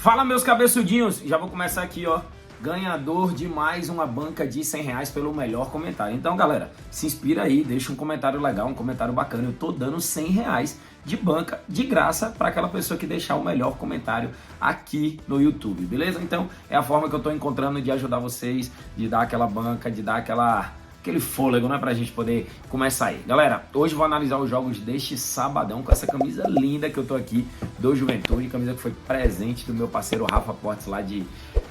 Fala, meus cabeçudinhos, já vou começar aqui, ó, ganhador de mais uma banca de R$100 pelo melhor comentário. Então, galera, se inspira aí, deixa um comentário legal, um comentário bacana. Eu tô dando R$100 de banca de graça para aquela pessoa que deixar o melhor comentário aqui no YouTube, beleza? Então, é a forma que eu tô encontrando de ajudar vocês, de dar aquela banca, de dar aquele fôlego, né, pra gente poder começar aí. Galera, hoje vou analisar os jogos deste sabadão com essa camisa linda que eu tô aqui do Juventude, camisa que foi presente do meu parceiro Rafa Portes lá de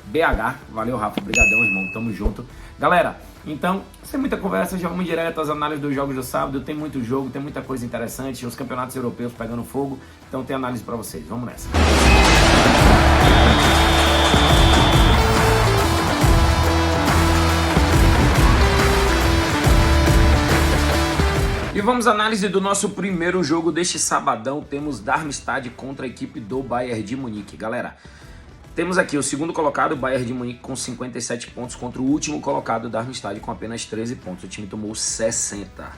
BH. Valeu, Rafa, brigadão, irmão, tamo junto. Galera, então, sem muita conversa, já vamos direto às análises dos jogos do sábado. Tem muito jogo, tem muita coisa interessante, os campeonatos europeus pegando fogo, então tem análise pra vocês. Vamos nessa. E vamos à análise do nosso primeiro jogo deste sabadão. Temos Darmstadt contra a equipe do Bayern de Munique. Galera, temos aqui o segundo colocado, o Bayern de Munique, com 57 pontos contra o último colocado, Darmstadt, com apenas 13 pontos. O time tomou 60.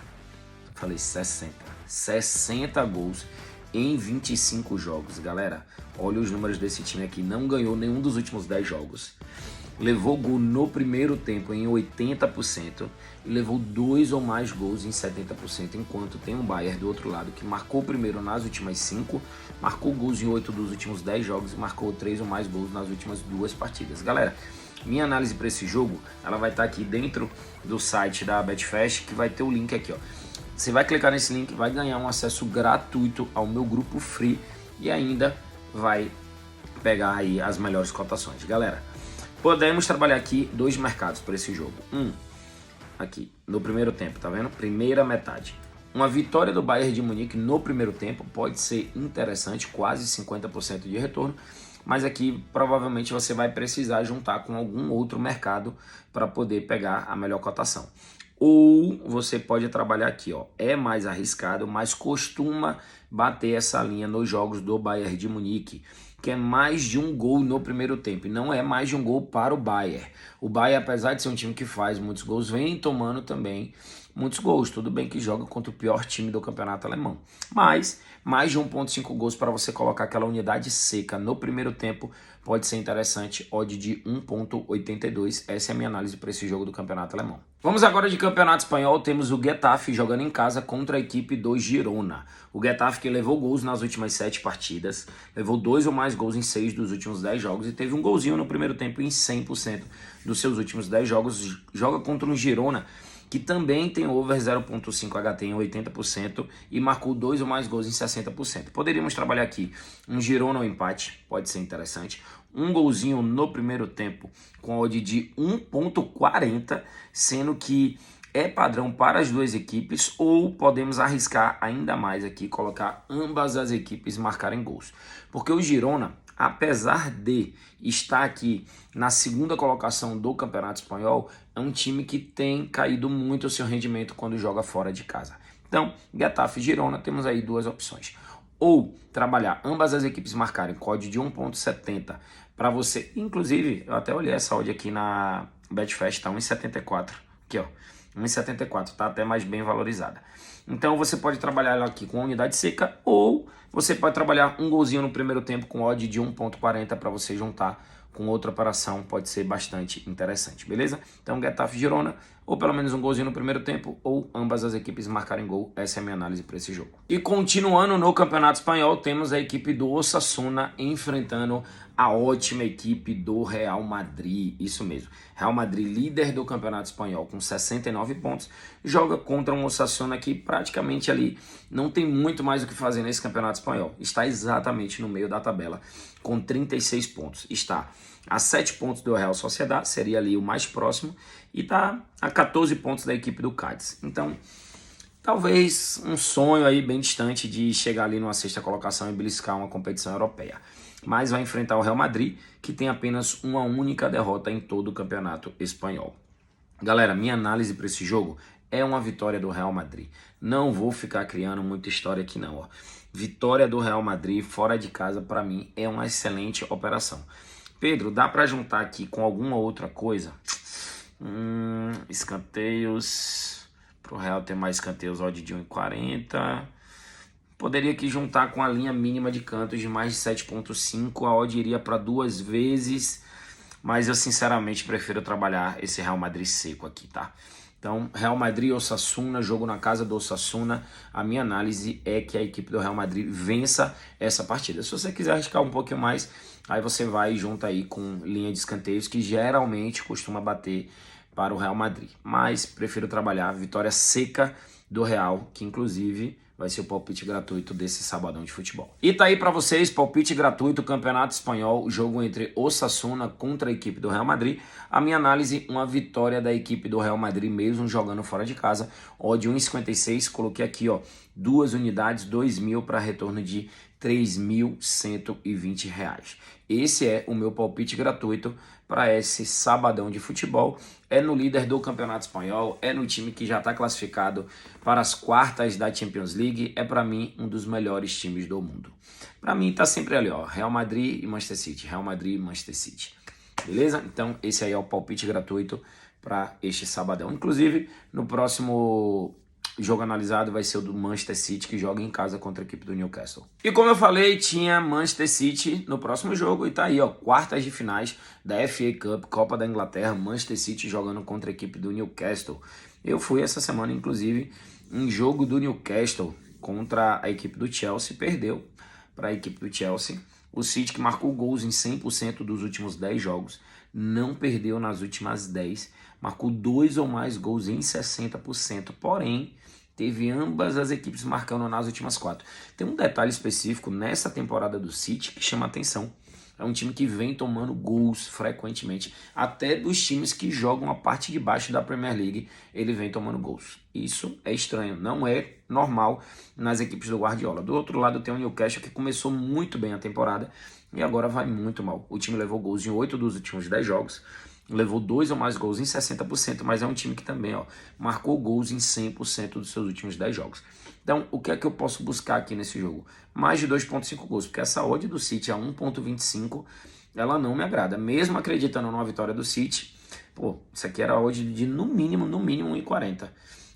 Falei 60. 60 gols em 25 jogos. Galera, olha os números desse time aqui. Não ganhou nenhum dos últimos 10 jogos. Levou gol no primeiro tempo em 80% e levou 2 ou mais gols em 70%, enquanto tem um Bayern do outro lado que marcou primeiro nas últimas 5, marcou gols em 8 dos últimos 10 jogos e marcou 3 ou mais gols nas últimas 2 partidas. Galera, minha análise para esse jogo, ela vai estar aqui dentro do site da Betfast, que vai ter o link aqui, ó. Você vai clicar nesse link, vai ganhar um acesso gratuito ao meu grupo free e ainda vai pegar aí as melhores cotações. Galera, podemos trabalhar aqui dois mercados para esse jogo. Aqui, no primeiro tempo, tá vendo? Primeira metade. Uma vitória do Bayern de Munique no primeiro tempo pode ser interessante, quase 50% de retorno, mas aqui provavelmente você vai precisar juntar com algum outro mercado para poder pegar a melhor cotação. Ou você pode trabalhar aqui, ó, é mais arriscado, mas costuma bater essa linha nos jogos do Bayern de Munique, que é mais de um gol no primeiro tempo, e não é mais de um gol para o Bayern. O Bayern, apesar de ser um time que faz muitos gols, vem tomando também muitos gols. Tudo bem que joga contra o pior time do campeonato alemão, mas mais de 1,5 gols para você colocar aquela unidade seca no primeiro tempo pode ser interessante. Odd de 1,82. Essa é a minha análise para esse jogo do campeonato alemão. Vamos agora de campeonato espanhol. Temos o Getafe jogando em casa contra a equipe do Girona. O Getafe que levou gols nas últimas 7 partidas, levou 2 ou mais gols em 6 dos últimos 10 jogos e teve um golzinho no primeiro tempo em 100% dos seus últimos 10 jogos. Joga contra um Girona que também tem over 0,5 HT em 80% e marcou 2 ou mais gols em 60%. Poderíamos trabalhar aqui um Girona ou empate, pode ser interessante. Um golzinho no primeiro tempo com odd de 1,40, sendo que é padrão para as duas equipes, ou podemos arriscar ainda mais aqui, colocar ambas as equipes marcarem gols. Porque o Girona, apesar de estar aqui na segunda colocação do Campeonato Espanhol, é um time que tem caído muito o seu rendimento quando joga fora de casa. Então, Getafe e Girona, temos aí duas opções. Ou trabalhar ambas as equipes marcarem código de 1,70 para você. Inclusive, eu até olhei essa odd aqui na Betfast, tá 1,74. Aqui, ó, 1,74, tá até mais bem valorizada. Então você pode trabalhar ela aqui com unidade seca, ou você pode trabalhar um golzinho no primeiro tempo com odd de 1,40 para você juntar com outra operação, pode ser bastante interessante, beleza? Então Getafe e Girona, ou pelo menos um golzinho no primeiro tempo, ou ambas as equipes marcarem gol. Essa é a minha análise para esse jogo. E continuando no Campeonato Espanhol, temos a equipe do Osasuna enfrentando a ótima equipe do Real Madrid. Isso mesmo, Real Madrid, líder do Campeonato Espanhol com 69 pontos, joga contra um Osasuna que praticamente ali não tem muito mais o que fazer nesse Campeonato Espanhol. Está exatamente no meio da tabela com 36 pontos. Está a 7 pontos do Real Sociedad, seria ali o mais próximo, e está a 14 pontos da equipe do Cádiz. Então, talvez um sonho aí bem distante de chegar ali numa sexta colocação e beliscar uma competição europeia. Mas vai enfrentar o Real Madrid, que tem apenas uma única derrota em todo o campeonato espanhol. Galera, minha análise para esse jogo é uma vitória do Real Madrid. Não vou ficar criando muita história aqui não, ó. Vitória do Real Madrid fora de casa, para mim, é uma excelente operação. Pedro, dá para juntar aqui com alguma outra coisa? Escanteios. Pro Real ter mais escanteios, odd de 1,40. Poderia aqui juntar com a linha mínima de cantos de mais de 7,5, a odd iria para 2 vezes, mas eu sinceramente prefiro trabalhar esse Real Madrid seco aqui, tá? Então, Real Madrid e Osasuna, jogo na casa do Osasuna. A minha análise é que a equipe do Real Madrid vença essa partida. Se você quiser arriscar um pouquinho mais, aí você vai junto aí com linha de escanteios, que geralmente costuma bater para o Real Madrid. Mas prefiro trabalhar a vitória seca do Real, que inclusive vai ser o palpite gratuito desse sabadão de futebol. E tá aí para vocês, palpite gratuito, Campeonato Espanhol, jogo entre Osasuna contra a equipe do Real Madrid. A minha análise, uma vitória da equipe do Real Madrid mesmo jogando fora de casa. Odd 1,56, coloquei aqui, ó, 2 unidades, 2.000 para retorno de R$3.120. Esse é o meu palpite gratuito para esse sabadão de futebol. É no líder do Campeonato Espanhol, é no time que já está classificado para as quartas da Champions League. É para mim um dos melhores times do mundo. Para mim tá sempre ali, ó, Real Madrid e Manchester City, Real Madrid e Manchester City. Beleza? Então esse aí é o palpite gratuito para este sabadão. Inclusive no próximo jogo analisado vai ser o do Manchester City, que joga em casa contra a equipe do Newcastle. E como eu falei, tinha Manchester City no próximo jogo, e tá aí, ó, quartas de finais da FA Cup, Copa da Inglaterra, Manchester City jogando contra a equipe do Newcastle. Eu fui essa semana, inclusive, em jogo do Newcastle contra a equipe do Chelsea, perdeu para a equipe do Chelsea. O City, que marcou gols em 100% dos últimos 10 jogos, não perdeu nas últimas 10, marcou 2 ou mais gols em 60%, porém, teve ambas as equipes marcando nas últimas 4. Tem um detalhe específico nessa temporada do City que chama atenção. É um time que vem tomando gols frequentemente. Até dos times que jogam a parte de baixo da Premier League, ele vem tomando gols. Isso é estranho, não é normal nas equipes do Guardiola. Do outro lado tem o Newcastle, que começou muito bem a temporada e agora vai muito mal. O time levou gols em 8 dos últimos 10 jogos. Levou 2 ou mais gols em 60%, mas é um time que também, ó, marcou gols em 100% dos seus últimos 10 jogos. Então, o que é que eu posso buscar aqui nesse jogo? Mais de 2,5 gols, porque essa odd do City a 1,25, ela não me agrada. Mesmo acreditando numa vitória do City, pô, isso aqui era a odd de no mínimo 1,40.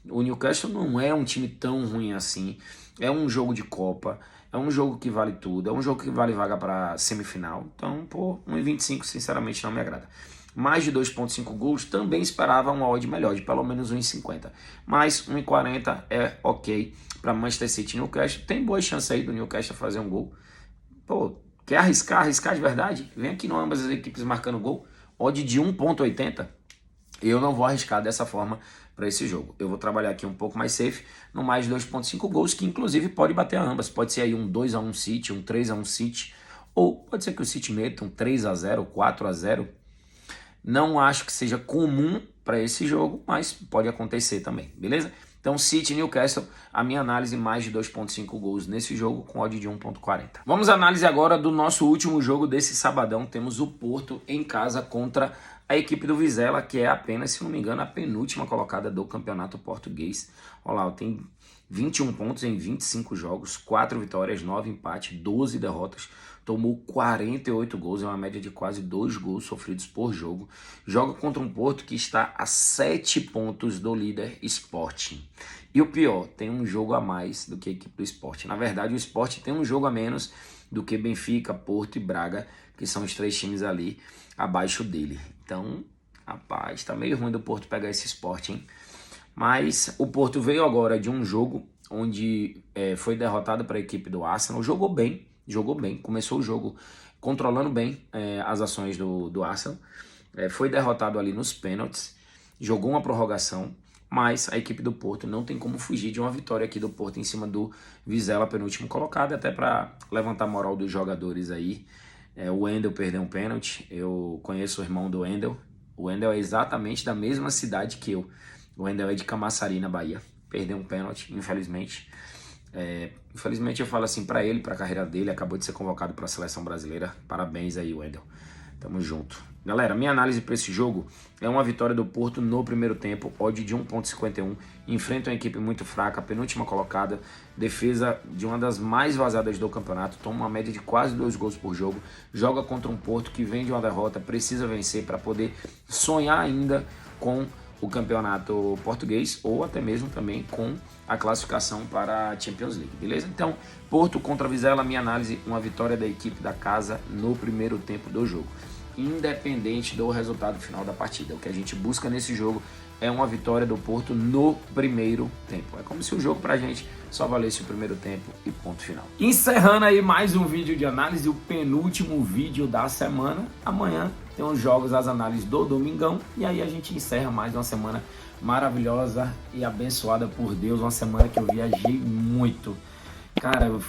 O Newcastle não é um time tão ruim assim, é um jogo de Copa, é um jogo que vale tudo, é um jogo que vale vaga para semifinal. Então, pô, 1,25 sinceramente não me agrada. Mais de 2,5 gols, também esperava uma odd melhor, de pelo menos 1,50. Mas 1,40 é ok para Manchester City e Newcastle. Tem boa chance aí do Newcastle fazer um gol. Pô, quer arriscar? Arriscar de verdade? Vem aqui no ambas as equipes marcando gol. Odd de 1,80. Eu não vou arriscar dessa forma para esse jogo. Eu vou trabalhar aqui um pouco mais safe, no mais de 2,5 gols, que inclusive pode bater a ambas. Pode ser aí um 2-1 City, um 3-1 City, ou pode ser que o City meta um 3-0, 4-0. Não acho que seja comum para esse jogo, mas pode acontecer também, beleza? Então, City e Newcastle, a minha análise mais de 2,5 gols nesse jogo com odd de 1,40. Vamos à análise agora do nosso último jogo desse sabadão. Temos o Porto em casa contra a equipe do Vizela, que é apenas, se não me engano, a penúltima colocada do campeonato português. Olha lá, tem 21 pontos em 25 jogos, 4 vitórias, 9 empates, 12 derrotas. Tomou 48 gols, é uma média de quase 2 gols sofridos por jogo. Joga contra um Porto que está a 7 pontos do líder Sporting. E o pior, tem um jogo a mais do que a equipe do Sporting. Na verdade, o Sporting tem um jogo a menos do que Benfica, Porto e Braga, que são os 3 times ali abaixo dele. Então, rapaz, tá meio ruim do Porto pegar esse Sporting, hein? Mas o Porto veio agora de um jogo onde foi derrotado para a equipe do Arsenal. Jogou bem, começou o jogo controlando bem as ações do Arsenal. Foi derrotado ali nos pênaltis, jogou uma prorrogação, mas a equipe do Porto não tem como fugir de uma vitória aqui do Porto em cima do Vizela, penúltimo colocado, até para levantar a moral dos jogadores aí. O Wendel perdeu um pênalti, eu conheço o irmão do Wendel. O Wendel é exatamente da mesma cidade que eu. O Wendel é de Camaçari, na Bahia. Perdeu um pênalti, infelizmente. Infelizmente eu falo assim para ele, para a carreira dele, acabou de ser convocado para a seleção brasileira. Parabéns aí, Wendel. Tamo junto. Galera, minha análise para esse jogo é uma vitória do Porto no primeiro tempo, odd de 1,51. Enfrenta uma equipe muito fraca, penúltima colocada, defesa de uma das mais vazadas do campeonato, toma uma média de quase 2 gols por jogo, joga contra um Porto que vem de uma derrota, precisa vencer para poder sonhar ainda com o campeonato português ou até mesmo também com a classificação para a Champions League, beleza? Então, Porto contra Vizela, minha análise, uma vitória da equipe da casa no primeiro tempo do jogo, independente do resultado final da partida. O que a gente busca nesse jogo é uma vitória do Porto no primeiro tempo. É como se o jogo pra gente só valesse o primeiro tempo e ponto final. Encerrando aí mais um vídeo de análise, o penúltimo vídeo da semana. Amanhã tem os jogos, as análises do Domingão, e aí a gente encerra mais uma semana maravilhosa e abençoada por Deus, uma semana que eu viajei muito. Cara, eu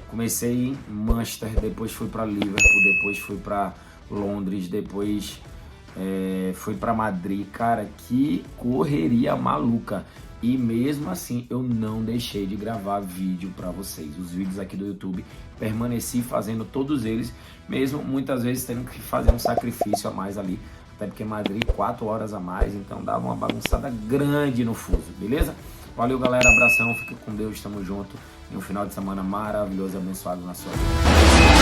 comecei em Manchester, depois fui para Liverpool, depois fui para Londres, depois fui para Madrid. Cara, que correria maluca. E mesmo assim eu não deixei de gravar vídeo para vocês. Os vídeos aqui do YouTube, permaneci fazendo todos eles, mesmo muitas vezes tendo que fazer um sacrifício a mais ali. Até porque Madrid 4 horas a mais, então dava uma bagunçada grande no fuso, beleza? Valeu, galera, abração, fique com Deus, tamo junto. E um final de semana maravilhoso e abençoado na sua vida.